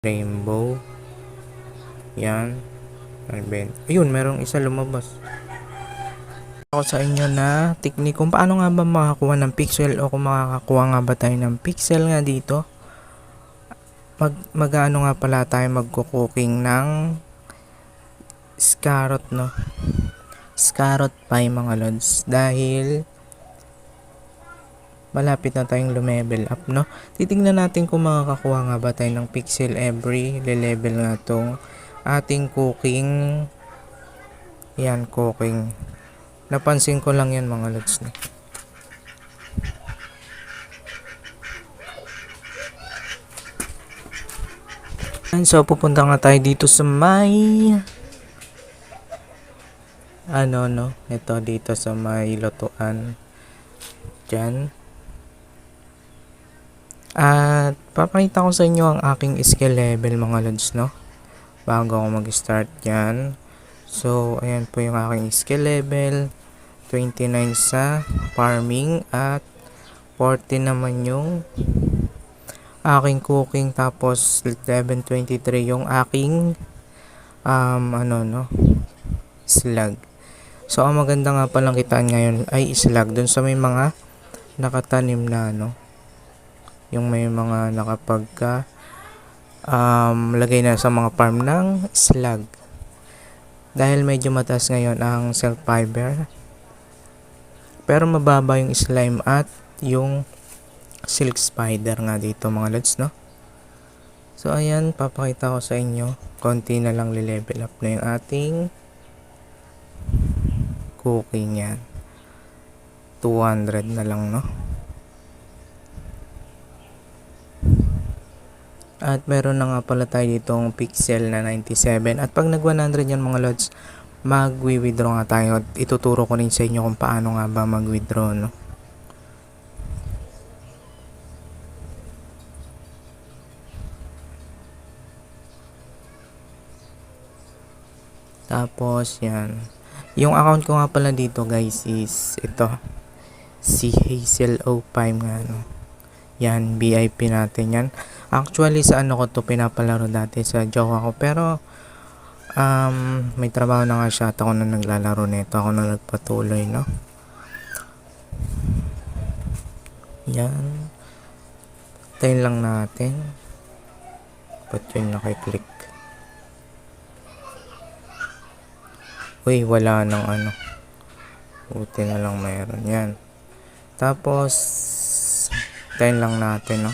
Rainbow. Yan. Ayun, merong isa lumabas. Ako sa inyo na technique kung paano nga ba makakuha ng pixel o kung makakakuha nga ba tayo ng pixel nga dito. Mag-ano nga pala tayo magko-cooking ng scarot, no? Scarot pie mga lods. Dahil malapit na tayong lumevel up, no? Titingnan natin kung makakakuha nga ba tayo ng pixel every level nga tong ating cooking. Yan, cooking. Napansin ko lang yan mga lods. So, pupunta nga tayo dito sa may ito dito sa may lutuan dyan. At papakita ko sa inyo ang aking skill level mga lods, no? Bago ako mag-start dyan. So, ayan po yung aking skill level. 29 sa farming at 40 naman yung aking cooking, tapos 1123 yung aking slag. So ang maganda nga palang kitaan ngayon ay slag dun sa may mga nakatanim na yung may mga nakapagka lagay na sa mga farm ng slag. Dahil medyo mataas ngayon ang self fiber, pero mababa yung slime at yung silk spider nga dito mga lods, no? So ayan, papakita ko sa inyo, konti na lang level up na yung ating cooking yan. 200 na lang, no? At meron na nga pala tayo ditong pixel na 97. At pag nag 100 yan mga lods, mag-withdraw nga tayo. At ituturo ko rin sa inyo kung paano nga ba mag-withdraw, no? Tapos yan. Yung account ko nga pala dito guys is ito. Si Hazel O5 nga, no? Yan, VIP natin yan. Actually sa ko to pinapalaro dati sa jowa ko, pero may trabaho na nga siya at ako na naglalaro nito. Ako na nagpatuloy, no? Yan. Tayo lang natin. Ba't yun nakiklik? Uy, wala nang buti na lang mayroon yan. Tapos tayo lang natin, no?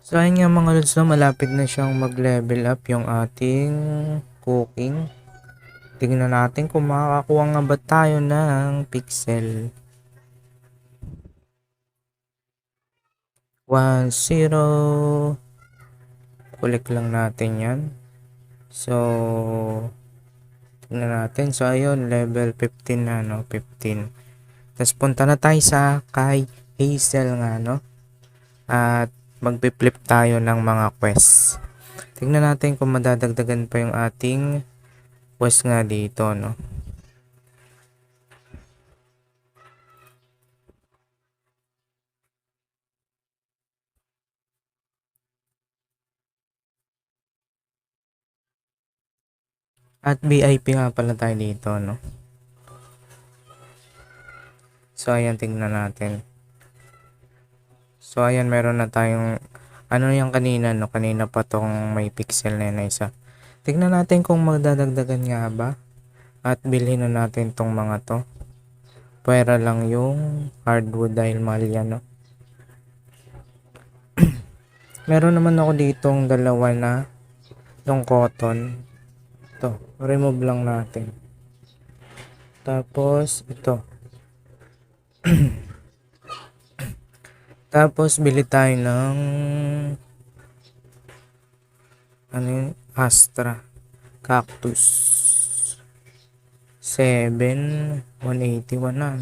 So ayun nga mga lods, no, malapit na siyang mag-level up yung ating cooking. Tingnan natin kung makakakuha nga ba tayo ng pixel. 10. Kulik lang natin yan. So tingnan natin. So ayun, level 15 na, no? 15. Tapos punta na tayo sa kay Hazel nga, no? At magpi-flip tayo ng mga quest. Tingnan natin kung madadagdagan pa yung ating quest nga dito, no? At VIP nga pala tayo dito, no? So, ayan, tingnan natin. So, ayan, meron na tayong, ano yung kanina, no? Kanina pa tong may pixel na yun na isa. Tingnan natin kung magdadagdagan nga ba. At bilhin na natin tong mga to. Pwera lang yung hardwood dahil mahal yan, no? Meron naman ako ditong dalawa na yung cotton. Ito, remove lang natin. Tapos, ito. Tapos, bili tayo ng ano yun? Astra Cactus 7 181 na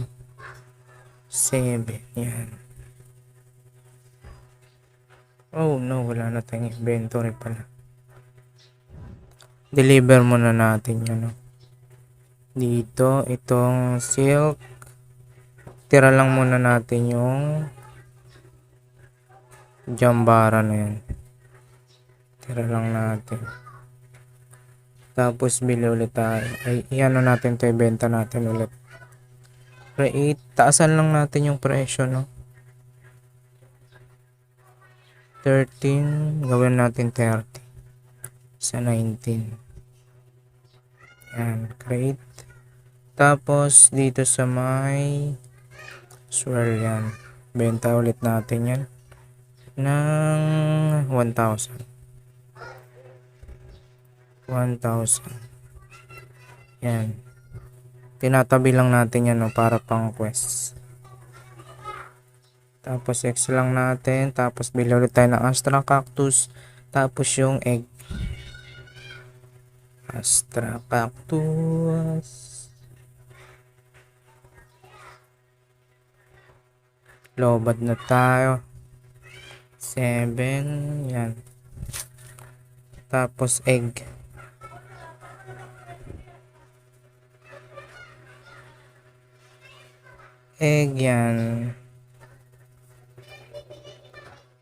7 yan. Oh no, wala na tayong inventory pala. Deliver muna natin yun, no? Dito itong silk, tira lang muna natin yung jambara na yan, tira lang natin. Tapos bili ulit tayo. Ay, iano natin to, ibenta natin ulit. Create, taasan lang natin yung presyo, no? 13, gawin natin 30 sa 19. Yan, create. Tapos dito sa may swirl yan, benta ulit natin yan ng 1,000. Yan, tinatabi lang natin yan, no, para pang quest. Tapos X lang natin. Tapos bili ulit tayo ng Astra Cactus. Tapos yung egg. Astra Cactus. Lobad na tayo. 7. Yan. Tapos egg. Egg yan.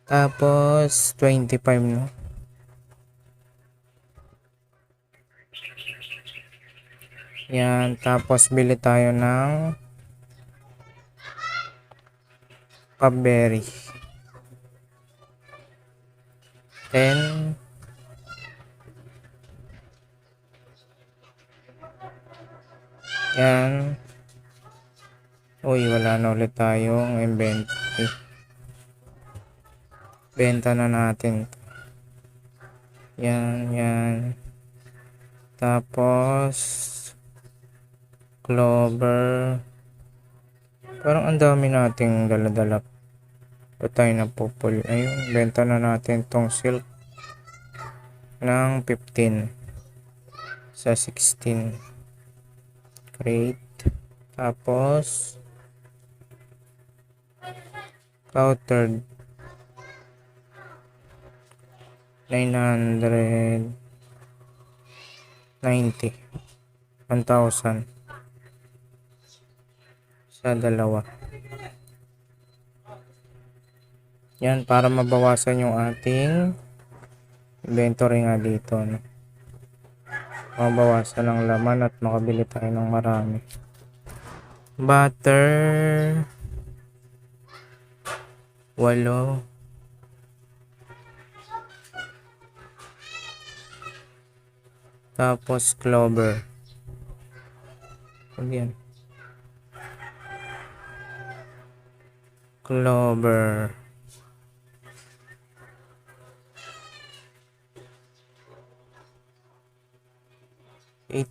Tapos 25, no? Yan. Tapos bili tayo ng Pupberry. 10. Yan. Uy, wala na ulit tayong inventory. Benta na natin. Yan. Tapos clover. Parang ang dami nating dala-dala. Ba't tayo napupul? Ayun, benta na natin tong silk ng 15 sa 16. Create. Tapos powdered 990 1,000 sa dalawa. Yan, para mabawasan yung ating inventory nga dito, no? Mabawasan ang laman at makabili tayo ng marami. Butter 8. Tapos clover. Ayan. Clover. Eight.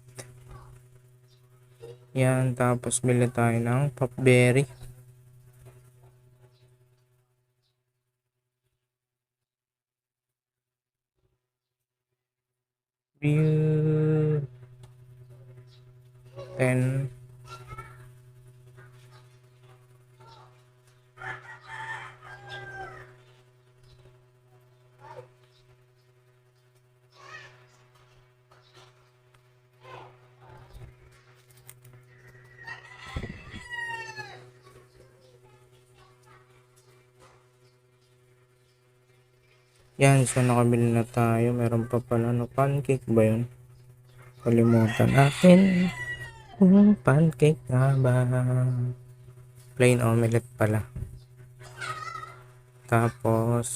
Yan. Tapos bili tayo ng Pupberry. View 10. Yan, so nakabili na tayo. Meron pa pala, no, pancake ba yun? Kalimutan akin kung pancake nga ba. Plain omelette pala. Tapos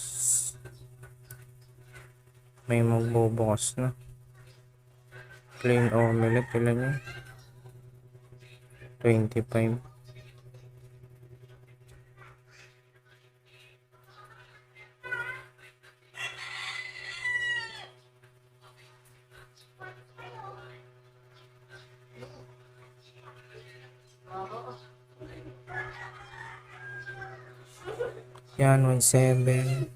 may magbubukas na. Plain omelette, ilan yun? 25. Yan, 17.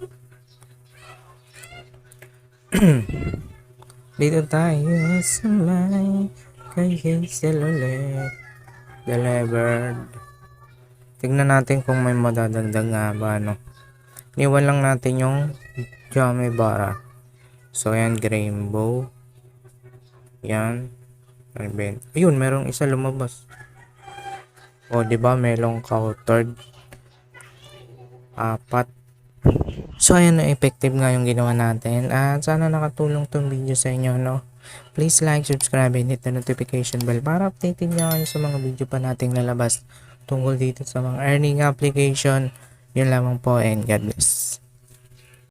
Dito tayo sa may kay Hazel ulit. Delivered. Tignan natin kung may madadagdag nga ba, no? Niwan lang natin yung Jame Bara. So, ayan, Rainbow. Yan. Ayun, merong isa lumabas. O, diba, merong countered. 4. So, ayan na, effective nga yung ginawa natin. At sana nakatulong tong video sa inyo, no? Please like, subscribe, and hit the notification bell para updated nyo kayo sa mga video pa nating lalabas tungkol dito sa mga earning application. Yun lamang po, and God bless.